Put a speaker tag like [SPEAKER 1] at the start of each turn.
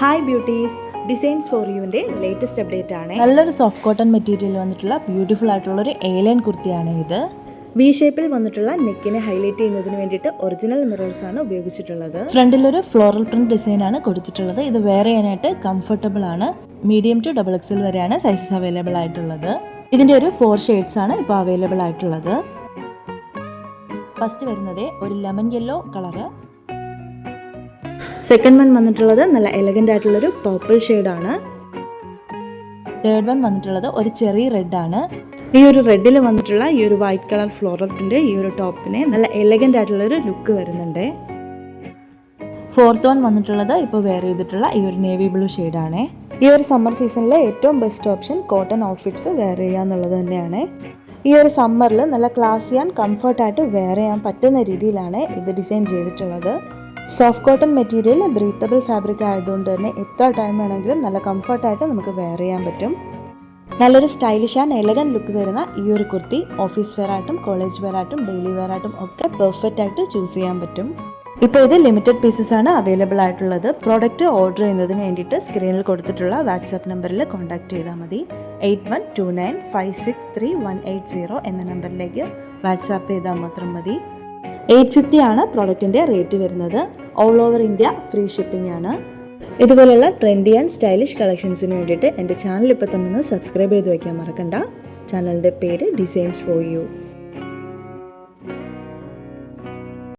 [SPEAKER 1] Hi beauties, designs for യുവിൻ്റെ latest update ആണ്.
[SPEAKER 2] നല്ലൊരു സോഫ്റ്റ് കോട്ടൺ മെറ്റീരിയൽ വന്നിട്ടുള്ള ബ്യൂട്ടിഫുൾ ആയിട്ടുള്ളൊരു എയർലൈൻ കുർത്തിയാണ് ഇത്.
[SPEAKER 1] വി ഷേപ്പിൽ വന്നിട്ടുള്ള നെക്കിനെ ഹൈലൈറ്റ് ചെയ്യുന്നതിന് വേണ്ടിയിട്ട് ഒറിജിനൽ മിറേഴ്സ് ആണ് ഉപയോഗിച്ചിട്ടുള്ളത്.
[SPEAKER 2] ഫ്രണ്ടിലൊരു ഫ്ലോറൽ പ്രിന്റ് ഡിസൈൻ ആണ് കൊടുത്തിട്ടുള്ളത്. ഇത് വെയർ ചെയ്യാനായിട്ട് കംഫർട്ടബിൾ ആണ്. മീഡിയം ടു XXL വരെയാണ് സൈസസ് അവൈലബിൾ ആയിട്ടുള്ളത്. ഇതിന്റെ ഒരു 4 ഷെയ്ഡ്സ് ആണ് ഇപ്പോൾ അവൈലബിൾ ആയിട്ടുള്ളത്. ഫസ്റ്റ് വരുന്നത് ഒരു lemon yellow colour.
[SPEAKER 1] Second one വന്നിട്ടുള്ളത് നല്ല എലഗന്റ് ആയിട്ടുള്ളൊരു പർപ്പിൾ ഷെയ്ഡാണ്.
[SPEAKER 2] തേർഡ് വൺ വന്നിട്ടുള്ളത് ഒരു ചെറി റെഡ് ആണ്.
[SPEAKER 1] ഈ ഒരു റെഡിൽ വന്നിട്ടുള്ള ഈ ഒരു വൈറ്റ് കളർ ഫ്ലോറൽ പ്രിന്റ് ഈ ഒരു ടോപ്പിന് നല്ല എലഗന്റ് ആയിട്ടുള്ളൊരു ലുക്ക് വരുന്നുണ്ട്.
[SPEAKER 2] ഫോർത്ത് വൺ വന്നിട്ടുള്ളത് ഇപ്പോൾ വെയർ ചെയ്തിട്ടുള്ള ഈ ഒരു നേവി ബ്ലൂ ഷെയ്ഡാണ്.
[SPEAKER 1] ഈ ഒരു സമ്മർ സീസണിലെ ഏറ്റവും best option cotton outfits wear ചെയ്യുക എന്നുള്ളത് തന്നെയാണ്. ഈ ഒരു സമ്മറിൽ നല്ല ക്ലാസി ആൻഡ് കംഫർട്ടായിട്ട് വെയർ ചെയ്യാൻ പറ്റുന്ന രീതിയിലാണ് ഇത് ഡിസൈൻ ചെയ്തിട്ടുള്ളത്. Soft cotton material breathable fabric ആയതുകൊണ്ട് തന്നെ എത്ര ടൈം വേണമെങ്കിലും നല്ല കംഫർട്ടായിട്ട് നമുക്ക് വെയർ ചെയ്യാൻ പറ്റും. നല്ലൊരു സ്റ്റൈലിഷ് ആൻഡ് എലഗന്റ് ലുക്ക് തരുന്ന ഈ ഒരു കുർത്തി ഓഫീസ് വെയർ ആയിട്ടും കോളേജ് വെയർ ആയിട്ടും ഡെയിലി വെയർ ആയിട്ടും ഒക്കെ പെർഫെക്റ്റ് ആയിട്ട് ചൂസ് ചെയ്യാൻ പറ്റും. ഇപ്പോൾ ഇത് ലിമിറ്റഡ് പീസസ് ആണ് അവൈലബിൾ ആയിട്ടുള്ളത്. പ്രോഡക്റ്റ് ഓർഡർ ചെയ്യുന്നതിന് വേണ്ടിയിട്ട് സ്ക്രീനിൽ കൊടുത്തിട്ടുള്ള വാട്സാപ്പ് നമ്പറിൽ കോൺടാക്ട് ചെയ്താൽ മതി. 8129563180 എന്ന നമ്പറിലേക്ക് വാട്സാപ്പ് ചെയ്താൽ മാത്രം മതി. 850 ആണ് പ്രോഡക്റ്റിൻ്റെ റേറ്റ് വരുന്നത്. All over India free shipping ആണ്. ഇതുപോലുള്ള ട്രെൻഡി ആൻഡ് സ്റ്റൈലിഷ് കളക്ഷൻസിന് വേണ്ടിയിട്ട് എൻ്റെ ചാനൽ ഇപ്പോൾ തന്നെ ഒന്ന് സബ്സ്ക്രൈബ് ചെയ്ത് വയ്ക്കാൻ മറക്കണ്ട. ചാനലിൻ്റെ പേര് ഡിസൈൻസ് ഫോർ യു.